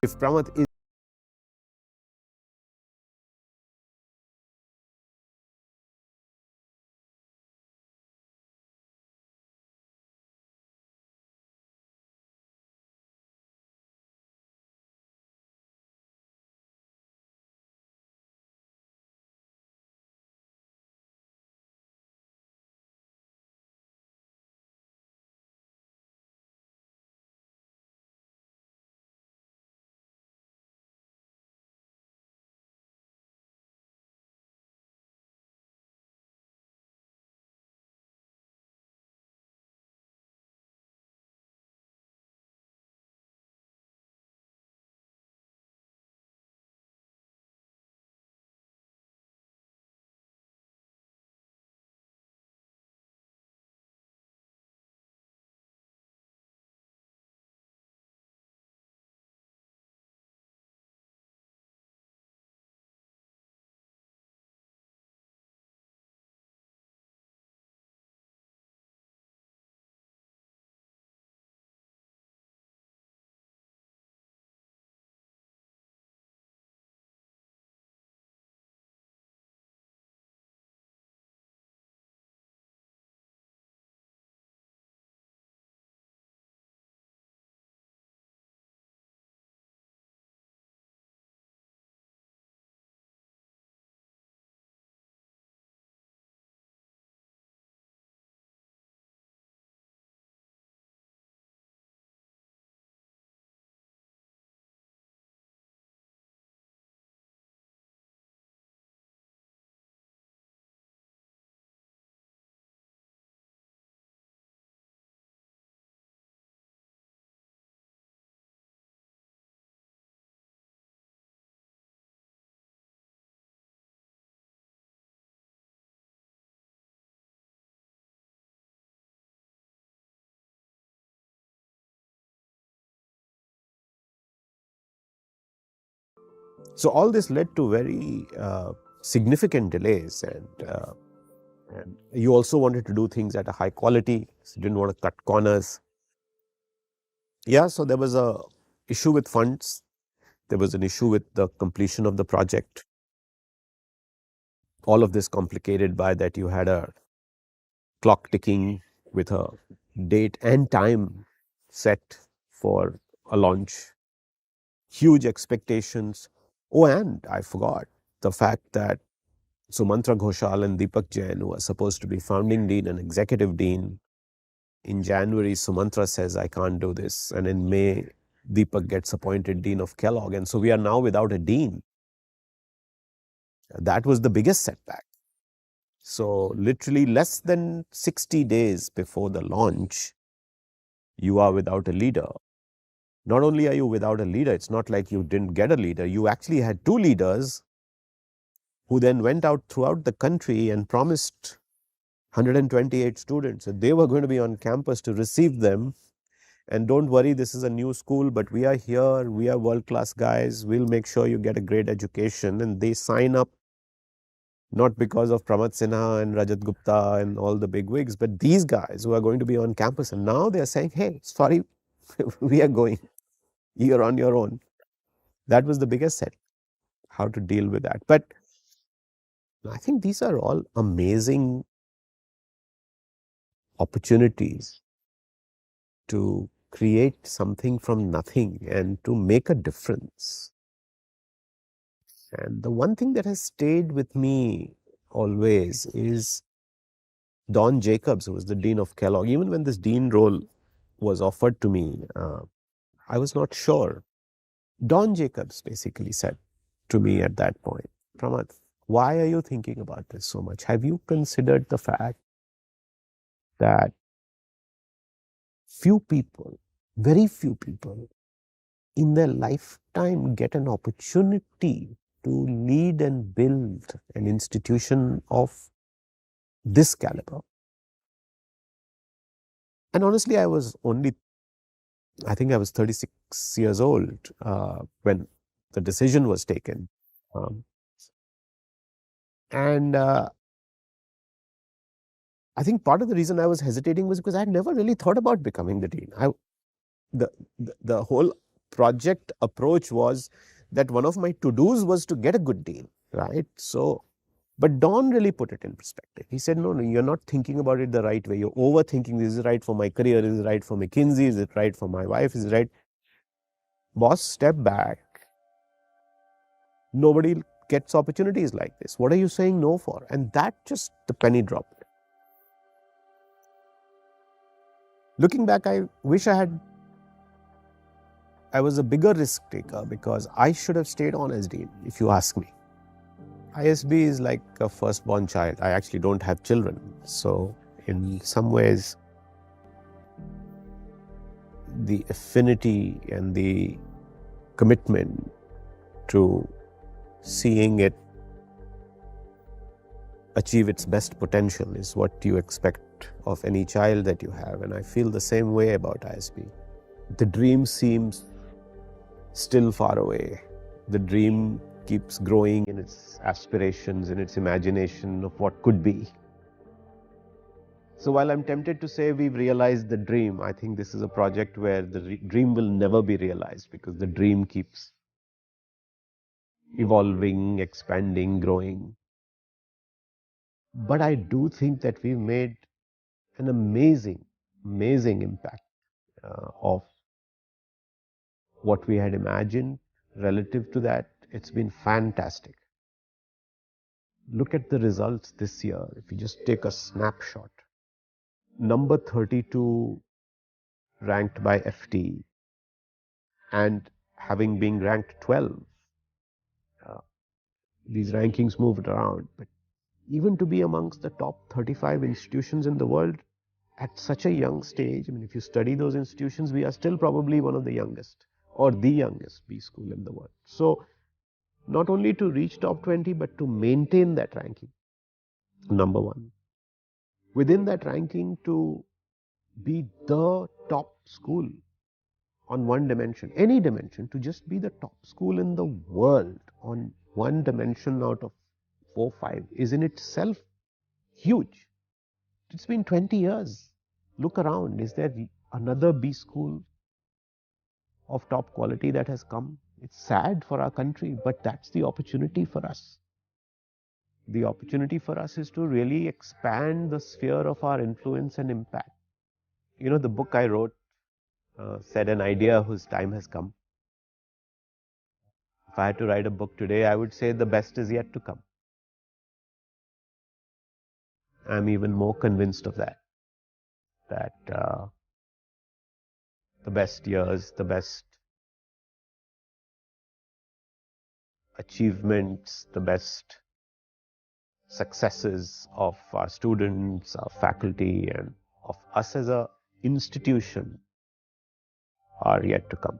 if Pramath is so all this led to very significant delays, and you also wanted to do things at a high quality, so you didn't want to cut corners. Yeah, so there was a issue with funds. There was an issue with the completion of the project. All of this complicated by that you had a clock ticking with a date and time set for a launch. Huge expectations. Oh, and I forgot the fact that Sumantra Ghoshal and Deepak Jain, who are supposed to be founding dean and executive dean, in January, Sumantra says, I can't do this. And in May, Deepak gets appointed dean of Kellogg. And so we are now without a dean. That was the biggest setback. So literally less than 60 days before the launch, you are without a leader. Not only are you without a leader, it's not like you didn't get a leader. You actually had two leaders who then went out throughout the country and promised 128 students that they were going to be on campus to receive them. And don't worry, this is a new school, but we are here. We are world-class guys. We'll make sure you get a great education. And they sign up not because of Pramat Sinha and Rajat Gupta and all the big wigs, but these guys who are going to be on campus. And now they are saying, hey, sorry, we are going. You're on your own. That was the biggest set, how to deal with that. But I think these are all amazing opportunities to create something from nothing and to make a difference. And the one thing that has stayed with me always is Don Jacobs, who was the dean of Kellogg. Even when this dean role was offered to me, I was not sure. Don Jacobs basically said to me at that point, Pramath, why are you thinking about this so much? Have you considered the fact that few people, very few people in their lifetime get an opportunity to lead and build an institution of this caliber? And honestly, I think I was 36 years old when the decision was taken. And I think part of the reason I was hesitating was because I had never really thought about becoming the dean. The whole project approach was that one of my to-dos was to get a good deal, right? So, but Don really put it in perspective. He said, no, no, you're not thinking about it the right way. You're overthinking, this is right for my career, is it right for McKinsey, is it right for my wife, is it right? Boss, step back. Nobody gets opportunities like this. What are you saying no for? And that just, the penny dropped. Looking back, I wish I was a bigger risk taker, because I should have stayed on as dean, if you ask me. ISB is like a firstborn child. I actually don't have children. So in some ways, the affinity and the commitment to seeing it achieve its best potential is what you expect of any child that you have. And I feel the same way about ISB. The dream seems still far away. The dream keeps growing in its aspirations, in its imagination of what could be. So while I'm tempted to say we've realized the dream, I think this is a project where the dream will never be realized, because the dream keeps evolving, expanding, growing. But I do think that we've made an amazing impact of what we had imagined. Relative to that, it's been fantastic. Look at the results this year. If you just take a snapshot, number 32 ranked by FT, and having been ranked 12, these rankings moved around, but even to be amongst the top 35 institutions in the world at such a young stage, I mean, if you study those institutions, we are still probably one of the youngest, or the youngest B school in the world. So not only to reach top 20, but to maintain that ranking, number one. Within that ranking, to be the top school on one dimension, any dimension, to just be the top school in the world on one dimension out of 4, 5 is in itself huge. It's been 20 years. Look around. Is there another B school of top quality that has come? It's sad for our country, but that's the opportunity for us. The opportunity for us is to really expand the sphere of our influence and impact. You know, the book I wrote said an idea whose time has come. If I had to write a book today, I would say the best is yet to come. I'm even more convinced of that. That the best years, the best achievements, the best successes of our students, our faculty, and of us as an institution are yet to come.